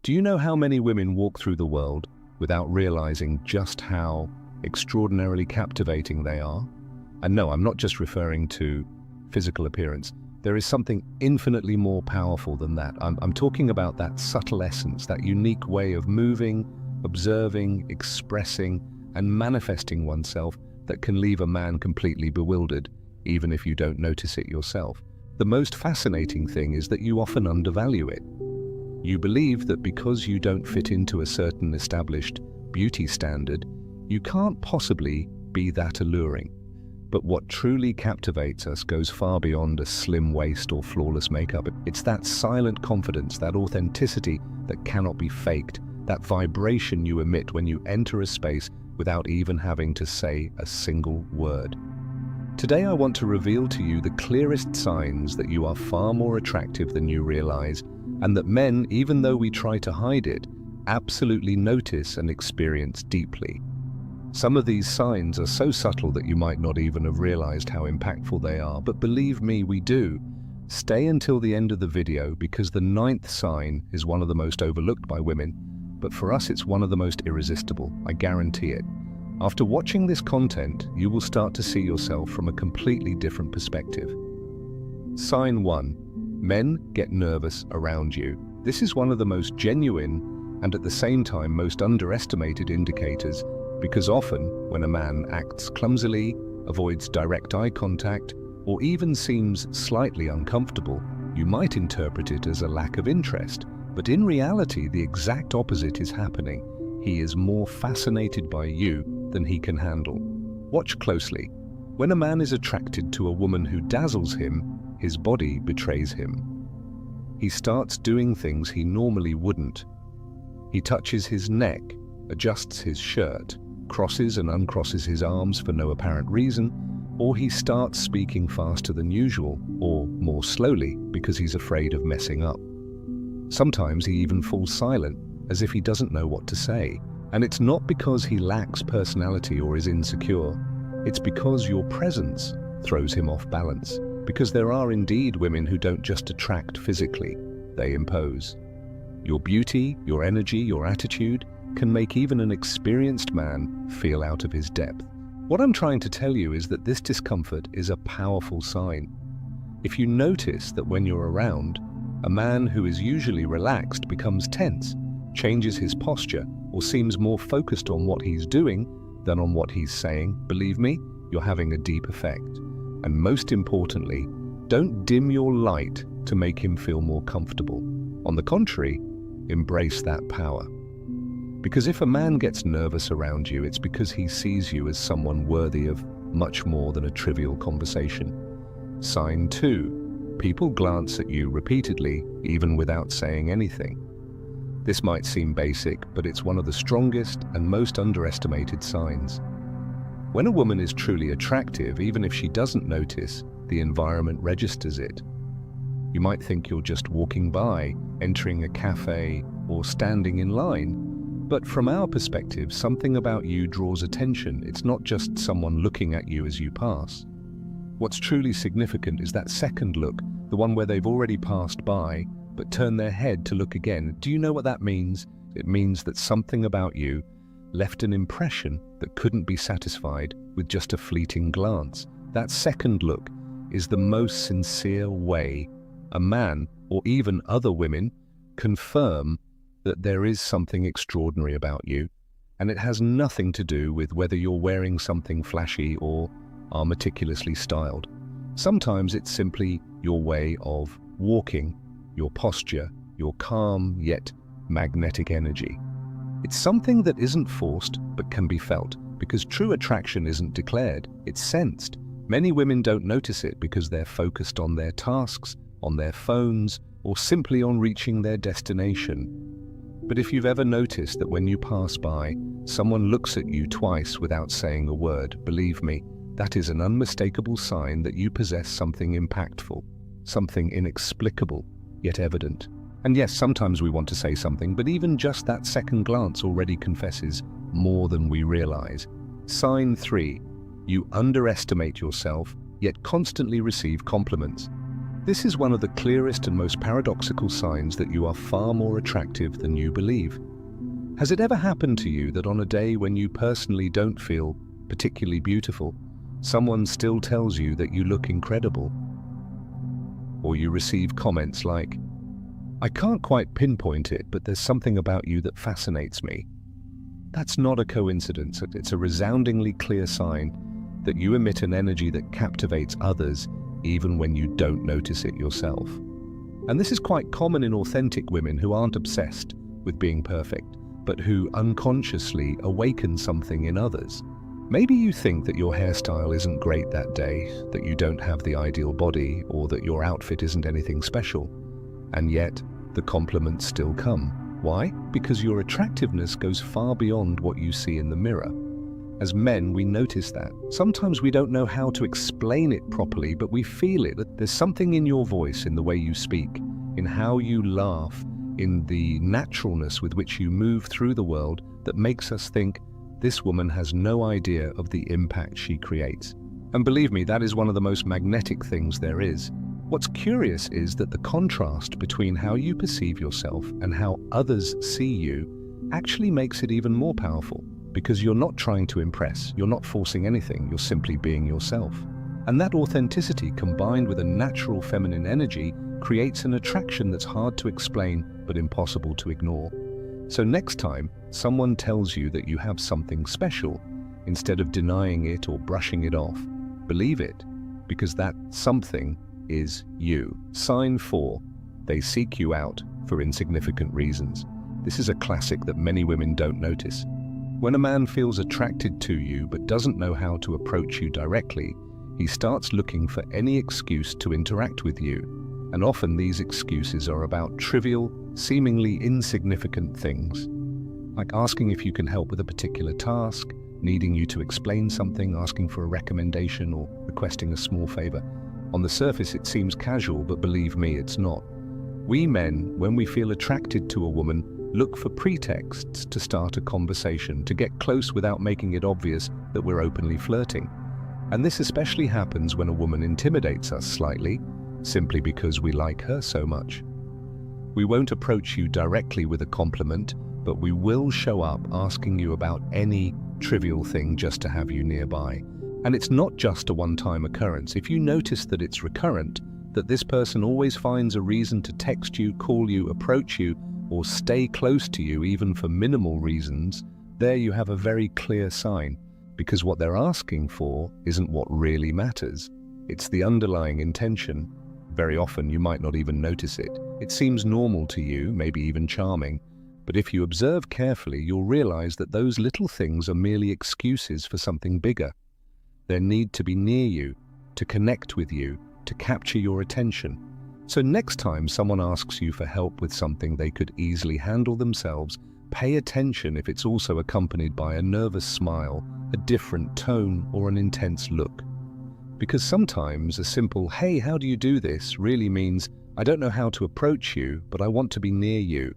Do you know how many women walk through the world without realizing just how extraordinarily captivating they are? And no, I'm not just referring to physical appearance. There is something infinitely more powerful than that. I'm talking about that subtle essence, that unique way of moving, observing, expressing, and manifesting oneself that can leave a man completely bewildered, even if you don't notice it yourself. The most fascinating thing is that you often undervalue it. You believe that because you don't fit into a certain established beauty standard, you can't possibly be that alluring. But what truly captivates us goes far beyond a slim waist or flawless makeup. It's that silent confidence, that authenticity that cannot be faked, that vibration you emit when you enter a space without even having to say a single word. Today I want to reveal to you the clearest signs that you are far more attractive than you realize, and that men, even though we try to hide it, absolutely notice and experience deeply. Some of these signs are so subtle that you might not even have realized how impactful they are, but believe me, we do. Stay until the end of the video because the 9th sign is one of the most overlooked by women, but for us it's one of the most irresistible, I guarantee it. After watching this content, you will start to see yourself from a completely different perspective. Sign 1. Men get nervous around you. This is one of the most genuine and at the same time most underestimated indicators, because often when a man acts clumsily, avoids direct eye contact, or even seems slightly uncomfortable, you might interpret it as a lack of interest. But in reality, the exact opposite is happening. He is more fascinated by you than he can handle. Watch closely. When a man is attracted to a woman who dazzles him, his body betrays him. He starts doing things he normally wouldn't. He touches his neck, adjusts his shirt, crosses and uncrosses his arms for no apparent reason, or he starts speaking faster than usual, or more slowly because he's afraid of messing up. Sometimes he even falls silent, as if he doesn't know what to say. And it's not because he lacks personality or is insecure. It's because your presence throws him off balance. Because there are indeed women who don't just attract physically, they impose. Your beauty, your energy, your attitude can make even an experienced man feel out of his depth. What I'm trying to tell you is that this discomfort is a powerful sign. If you notice that when you're around, a man who is usually relaxed becomes tense, changes his posture, or seems more focused on what he's doing than on what he's saying, believe me, you're having a deep effect. And most importantly, don't dim your light to make him feel more comfortable. On the contrary, embrace that power. Because if a man gets nervous around you, it's because he sees you as someone worthy of much more than a trivial conversation. Sign 2. People glance at you repeatedly, even without saying anything. This might seem basic, but it's one of the strongest and most underestimated signs. When a woman is truly attractive, even if she doesn't notice, the environment registers it. You might think you're just walking by, entering a cafe, or standing in line. But from our perspective, something about you draws attention. It's not just someone looking at you as you pass. What's truly significant is that second look, the one where they've already passed by, but turn their head to look again. Do you know what that means? It means that something about you left an impression that couldn't be satisfied with just a fleeting glance. That second look is the most sincere way a man, or even other women, confirm that there is something extraordinary about you, and it has nothing to do with whether you're wearing something flashy or are meticulously styled. Sometimes it's simply your way of walking, your posture, your calm yet magnetic energy. It's something that isn't forced but can be felt, because true attraction isn't declared, it's sensed. Many women don't notice it because they're focused on their tasks, on their phones, or simply on reaching their destination. But if you've ever noticed that when you pass by, someone looks at you twice without saying a word, believe me, that is an unmistakable sign that you possess something impactful, something inexplicable, yet evident. And yes, sometimes we want to say something, but even just that second glance already confesses more than we realize. Sign 3. You underestimate yourself, yet constantly receive compliments. This is one of the clearest and most paradoxical signs that you are far more attractive than you believe. Has it ever happened to you that on a day when you personally don't feel particularly beautiful, someone still tells you that you look incredible? Or you receive comments like, "I can't quite pinpoint it, but there's something about you that fascinates me." That's not a coincidence. It's a resoundingly clear sign that you emit an energy that captivates others even when you don't notice it yourself. And this is quite common in authentic women who aren't obsessed with being perfect, but who unconsciously awaken something in others. Maybe you think that your hairstyle isn't great that day, that you don't have the ideal body, or that your outfit isn't anything special. And yet, the compliments still come. Why? Because your attractiveness goes far beyond what you see in the mirror. As men, we notice that. Sometimes we don't know how to explain it properly, but we feel it. There's something in your voice, in the way you speak, in how you laugh, in the naturalness with which you move through the world that makes us think, this woman has no idea of the impact she creates. And believe me, that is one of the most magnetic things there is. What's curious is that the contrast between how you perceive yourself and how others see you actually makes it even more powerful, because you're not trying to impress, you're not forcing anything, you're simply being yourself. And that authenticity, combined with a natural feminine energy, creates an attraction that's hard to explain but impossible to ignore. So next time someone tells you that you have something special, instead of denying it or brushing it off, believe it, because that something is you. Sign 4. They seek you out for insignificant reasons. This is a classic that many women don't notice. When a man feels attracted to you but doesn't know how to approach you directly, he starts looking for any excuse to interact with you. And often these excuses are about trivial, seemingly insignificant things, like asking if you can help with a particular task, needing you to explain something, asking for a recommendation, or requesting a small favor. On the surface it seems casual, but believe me, it's not. We men, when we feel attracted to a woman, look for pretexts to start a conversation, to get close without making it obvious that we're openly flirting. And this especially happens when a woman intimidates us slightly, simply because we like her so much. We won't approach you directly with a compliment, but we will show up asking you about any trivial thing just to have you nearby. And it's not just a one-time occurrence. If you notice that it's recurrent, that this person always finds a reason to text you, call you, approach you, or stay close to you even for minimal reasons, there you have a very clear sign, because what they're asking for isn't what really matters. It's the underlying intention. Very often you might not even notice it. It seems normal to you, maybe even charming, but if you observe carefully, you'll realize that those little things are merely excuses for something bigger. Their need to be near you, to connect with you, to capture your attention. So next time someone asks you for help with something they could easily handle themselves, pay attention if it's also accompanied by a nervous smile, a different tone, or an intense look. Because sometimes a simple, "Hey, how do you do this?" really means, "I don't know how to approach you, but I want to be near you."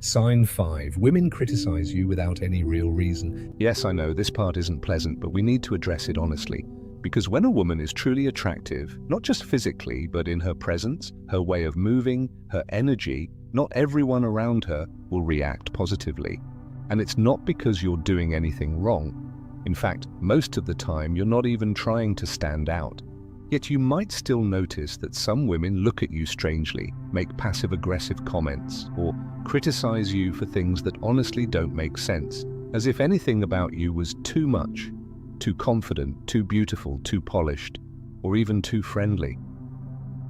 Sign 5. Women criticize you without any real reason. Yes, I know, this part isn't pleasant, but we need to address it honestly. Because when a woman is truly attractive, not just physically, but in her presence, her way of moving, her energy, not everyone around her will react positively. And it's not because you're doing anything wrong. In fact, most of the time you're not even trying to stand out. Yet you might still notice that some women look at you strangely, make passive-aggressive comments, or criticize you for things that honestly don't make sense, as if anything about you was too much, too confident, too beautiful, too polished, or even too friendly.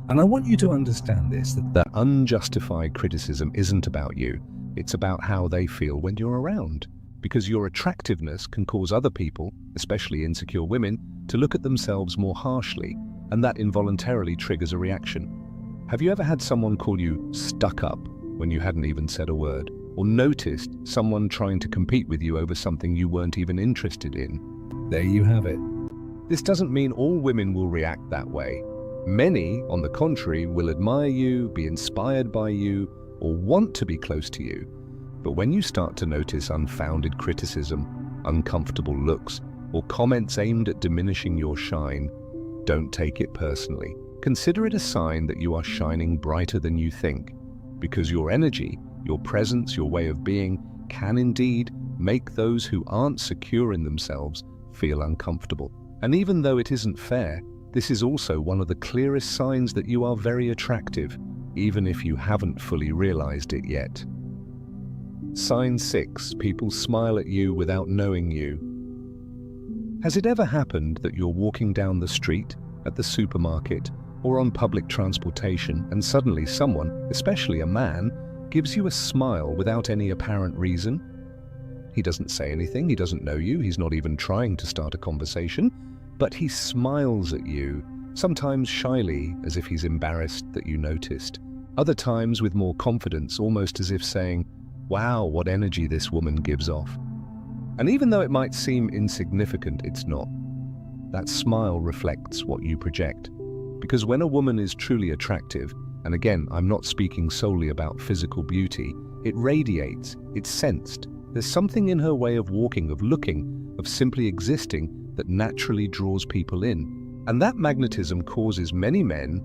And I want you to understand this, that unjustified criticism isn't about you. It's about how they feel when you're around. Because your attractiveness can cause other people, especially insecure women, to look at themselves more harshly, and that involuntarily triggers a reaction. Have you ever had someone call you stuck up when you hadn't even said a word? Or noticed someone trying to compete with you over something you weren't even interested in? There you have it. This doesn't mean all women will react that way. Many, on the contrary, will admire you, be inspired by you, or want to be close to you. But when you start to notice unfounded criticism, uncomfortable looks, or comments aimed at diminishing your shine, don't take it personally. Consider it a sign that you are shining brighter than you think, because your energy, your presence, your way of being can indeed make those who aren't secure in themselves feel uncomfortable. And even though it isn't fair, this is also one of the clearest signs that you are very attractive, even if you haven't fully realized it yet. Sign 6. People smile at you without knowing you. Has it ever happened that you're walking down the street, at the supermarket, or on public transportation, and suddenly someone, especially a man, gives you a smile without any apparent reason? He doesn't say anything, he doesn't know you, he's not even trying to start a conversation, but he smiles at you, sometimes shyly, as if he's embarrassed that you noticed. Other times with more confidence, almost as if saying, "Wow, what energy this woman gives off." And even though it might seem insignificant, it's not. That smile reflects what you project. Because when a woman is truly attractive, and again, I'm not speaking solely about physical beauty, it radiates, it's sensed. There's something in her way of walking, of looking, of simply existing that naturally draws people in. And that magnetism causes many men,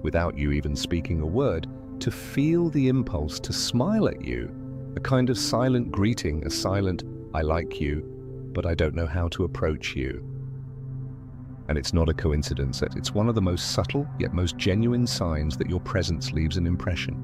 without you even speaking a word, to feel the impulse to smile at you. A kind of silent greeting, a silent, "I like you, but I don't know how to approach you." And it's not a coincidence that it's one of the most subtle yet most genuine signs that your presence leaves an impression.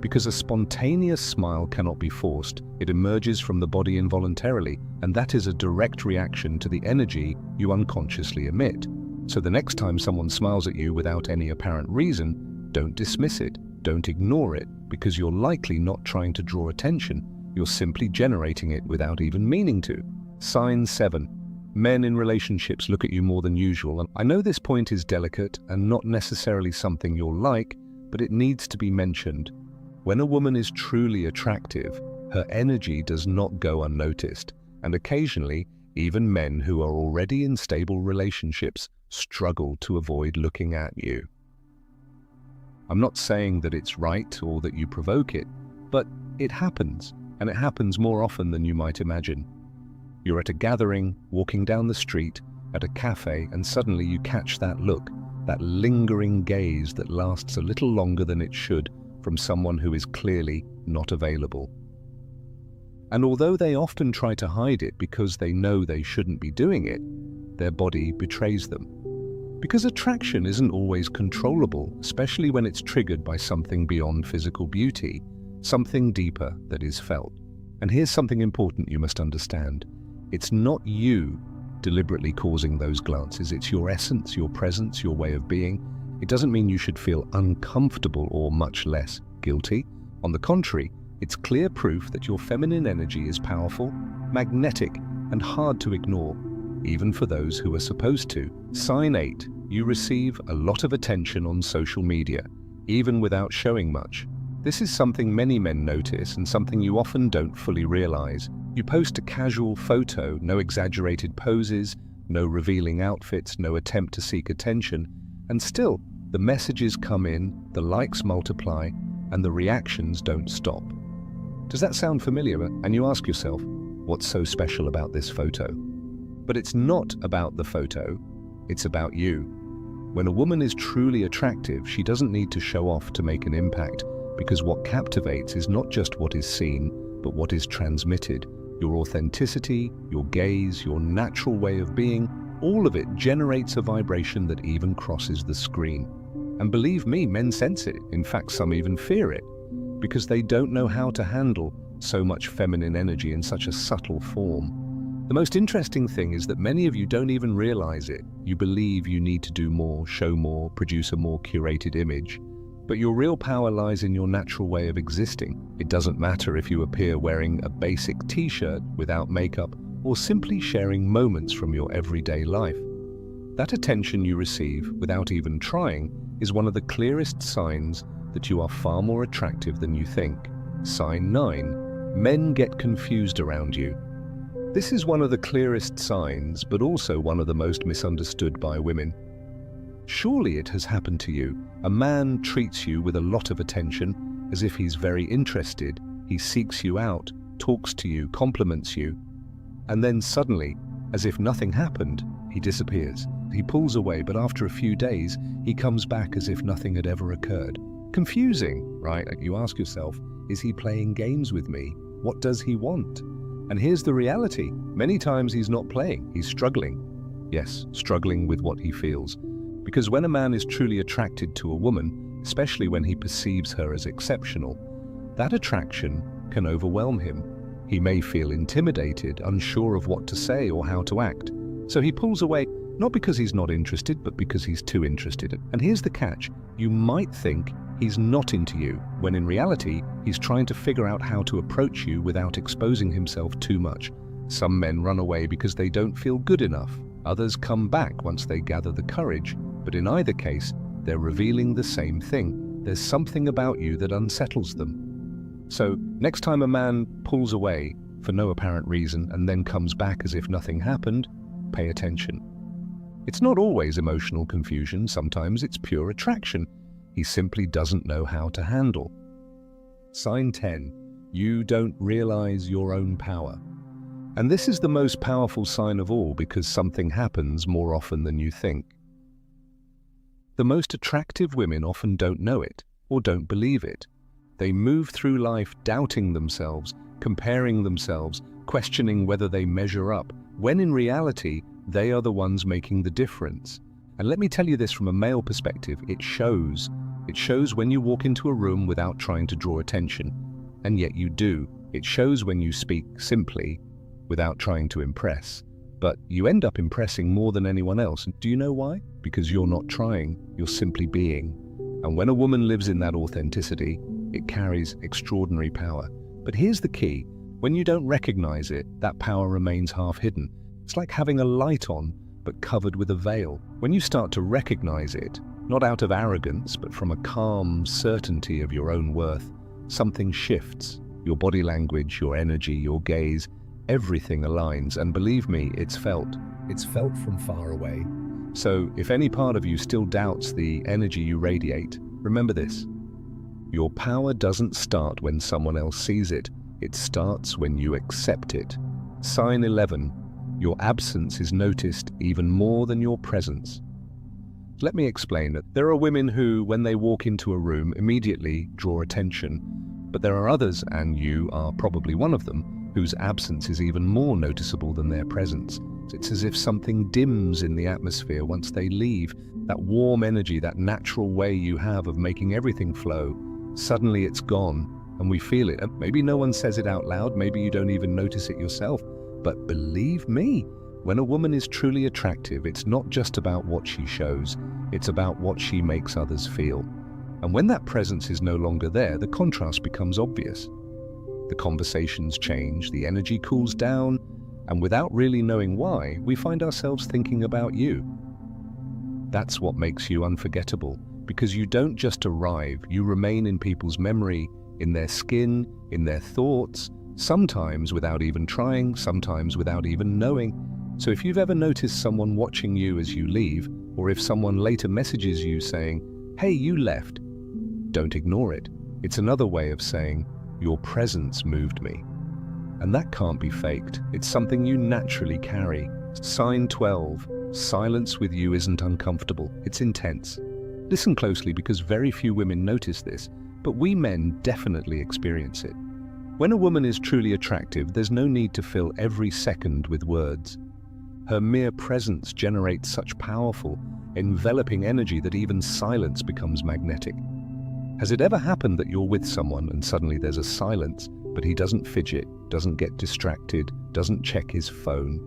Because a spontaneous smile cannot be forced, it emerges from the body involuntarily, and that is a direct reaction to the energy you unconsciously emit. So the next time someone smiles at you without any apparent reason, don't dismiss it, don't ignore it, because you're likely not trying to draw attention, you're simply generating it without even meaning to. Sign 7. Men in relationships look at you more than usual, and I know this point is delicate and not necessarily something you'll like, but it needs to be mentioned. When a woman is truly attractive, her energy does not go unnoticed, and occasionally, even men who are already in stable relationships struggle to avoid looking at you. I'm not saying that it's right or that you provoke it, but it happens, and it happens more often than you might imagine. You're at a gathering, walking down the street, at a cafe, and suddenly you catch that look, that lingering gaze that lasts a little longer than it should from someone who is clearly not available. And although they often try to hide it because they know they shouldn't be doing it, their body betrays them. Because attraction isn't always controllable, especially when it's triggered by something beyond physical beauty, something deeper that is felt. And here's something important you must understand. It's not you deliberately causing those glances, it's your essence, your presence, your way of being. It doesn't mean you should feel uncomfortable or much less guilty. On the contrary, it's clear proof that your feminine energy is powerful, magnetic, and hard to ignore, even for those who are supposed to. Sign 8. You receive a lot of attention on social media, even without showing much. This is something many men notice and something you often don't fully realize. You post a casual photo, no exaggerated poses, no revealing outfits, no attempt to seek attention, and still, the messages come in, the likes multiply, and the reactions don't stop. Does that sound familiar? And you ask yourself, what's so special about this photo? But it's not about the photo, it's about you. When a woman is truly attractive, she doesn't need to show off to make an impact, because what captivates is not just what is seen, but what is transmitted. Your authenticity, your gaze, your natural way of being, all of it generates a vibration that even crosses the screen. And believe me, men sense it. In fact, some even fear it, because they don't know how to handle so much feminine energy in such a subtle form. The most interesting thing is that many of you don't even realize it. You believe you need to do more, show more, produce a more curated image. But your real power lies in your natural way of existing. It doesn't matter if you appear wearing a basic t-shirt without makeup or simply sharing moments from your everyday life. That attention you receive without even trying is one of the clearest signs that you are far more attractive than you think. Sign 9. Men get confused around you. This is one of the clearest signs, but also one of the most misunderstood by women. Surely it has happened to you. A man treats you with a lot of attention, as if he's very interested. He seeks you out, talks to you, compliments you. And then suddenly, as if nothing happened, he disappears. He pulls away, but after a few days, he comes back as if nothing had ever occurred. Confusing, right? You ask yourself, is he playing games with me? What does he want? And here's the reality. Many times he's not playing, he's struggling. Yes, struggling with what he feels. Because when a man is truly attracted to a woman, especially when he perceives her as exceptional, that attraction can overwhelm him. He may feel intimidated, unsure of what to say or how to act. So he pulls away, not because he's not interested, but because he's too interested. And here's the catch. You might think he's not into you, when in reality, he's trying to figure out how to approach you without exposing himself too much. Some men run away because they don't feel good enough. Others come back once they gather the courage. But in either case, they're revealing the same thing. There's something about you that unsettles them. So, next time a man pulls away for no apparent reason and then comes back as if nothing happened, pay attention. It's not always emotional confusion, sometimes it's pure attraction. He simply doesn't know how to handle. Sign 10. You don't realize your own power. And this is the most powerful sign of all because something happens more often than you think. The most attractive women often don't know it or don't believe it. They move through life doubting themselves, comparing themselves, questioning whether they measure up, when in reality, they are the ones making the difference. And let me tell you this from a male perspective, it shows. It shows when you walk into a room without trying to draw attention, and yet you do. It shows when you speak simply, without trying to impress. But you end up impressing more than anyone else. Do you know why? Because you're not trying, you're simply being. And when a woman lives in that authenticity, it carries extraordinary power. But here's the key. When you don't recognize it, that power remains half hidden. It's like having a light on, but covered with a veil. When you start to recognize it, not out of arrogance, but from a calm certainty of your own worth, something shifts. Your body language, your energy, your gaze, everything aligns. And believe me, it's felt. It's felt from far away. So if any part of you still doubts the energy you radiate, remember this. Your power doesn't start when someone else sees it. It starts when you accept it. Sign 11. Your absence is noticed even more than your presence. Let me explain that there are women who, when they walk into a room, immediately draw attention. But there are others, and you are probably one of them, whose absence is even more noticeable than their presence. It's as if something dims in the atmosphere once they leave. That warm energy, that natural way you have of making everything flow, suddenly it's gone, and we feel it. And maybe no one says it out loud, maybe you don't even notice it yourself. But believe me, when a woman is truly attractive, it's not just about what she shows, it's about what she makes others feel. And when that presence is no longer there, the contrast becomes obvious. The conversations change, the energy cools down, and without really knowing why, we find ourselves thinking about you. That's what makes you unforgettable, because you don't just arrive, you remain in people's memory, in their skin, in their thoughts, sometimes without even trying, sometimes without even knowing. So if you've ever noticed someone watching you as you leave, or if someone later messages you saying, "Hey, you left," don't ignore it. It's another way of saying, "Your presence moved me." And that can't be faked. It's something you naturally carry. Sign 12. Silence with you isn't uncomfortable. It's intense. Listen closely because very few women notice this, but we men definitely experience it. When a woman is truly attractive, there's no need to fill every second with words. Her mere presence generates such powerful, enveloping energy that even silence becomes magnetic. Has it ever happened that you're with someone and suddenly there's a silence, but he doesn't fidget, doesn't get distracted, doesn't check his phone?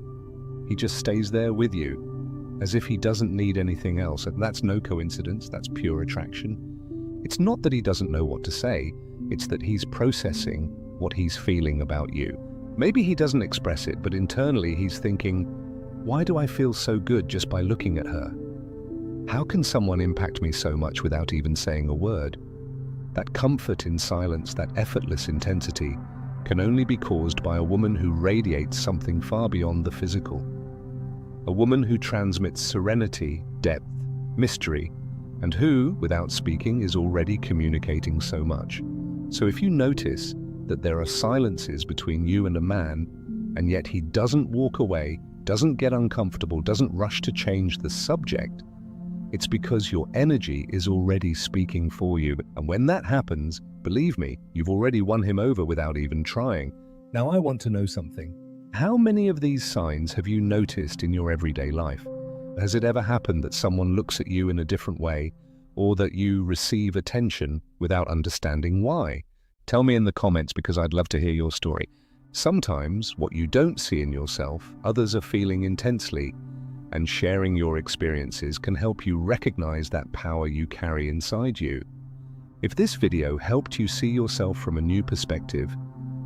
He just stays there with you, as if he doesn't need anything else, and that's no coincidence, that's pure attraction. It's not that he doesn't know what to say, it's that he's processing what he's feeling about you. Maybe he doesn't express it, but internally he's thinking, why do I feel so good just by looking at her? How can someone impact me so much without even saying a word? That comfort in silence, that effortless intensity, can only be caused by a woman who radiates something far beyond the physical. A woman who transmits serenity, depth, mystery, and who, without speaking, is already communicating so much. So if you notice that there are silences between you and a man, and yet he doesn't walk away, doesn't get uncomfortable, doesn't rush to change the subject, it's because your energy is already speaking for you. And when that happens, believe me, you've already won him over without even trying. Now, I want to know something. How many of these signs have you noticed in your everyday life? Has it ever happened that someone looks at you in a different way, or that you receive attention without understanding why? Tell me in the comments, because I'd love to hear your story. Sometimes what you don't see in yourself, others are feeling intensely, and sharing your experiences can help you recognize that power you carry inside you. If this video helped you see yourself from a new perspective,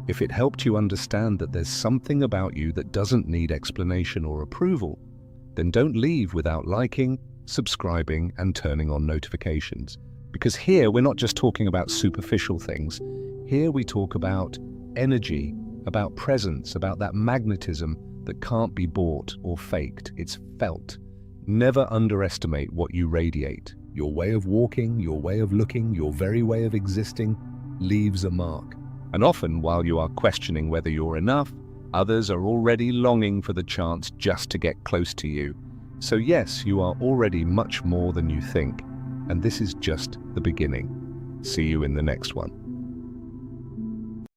if it helped you understand that there's something about you that doesn't need explanation or approval, then don't leave without liking, subscribing, and turning on notifications. Because here we're not just talking about superficial things. Here we talk about energy, about presence, about that magnetism that can't be bought or faked. It's felt. Never underestimate what you radiate. Your way of walking, your way of looking, your very way of existing leaves a mark. And often, while you are questioning whether you're enough, others are already longing for the chance just to get close to you. So yes, you are already much more than you think. And this is just the beginning. See you in the next one.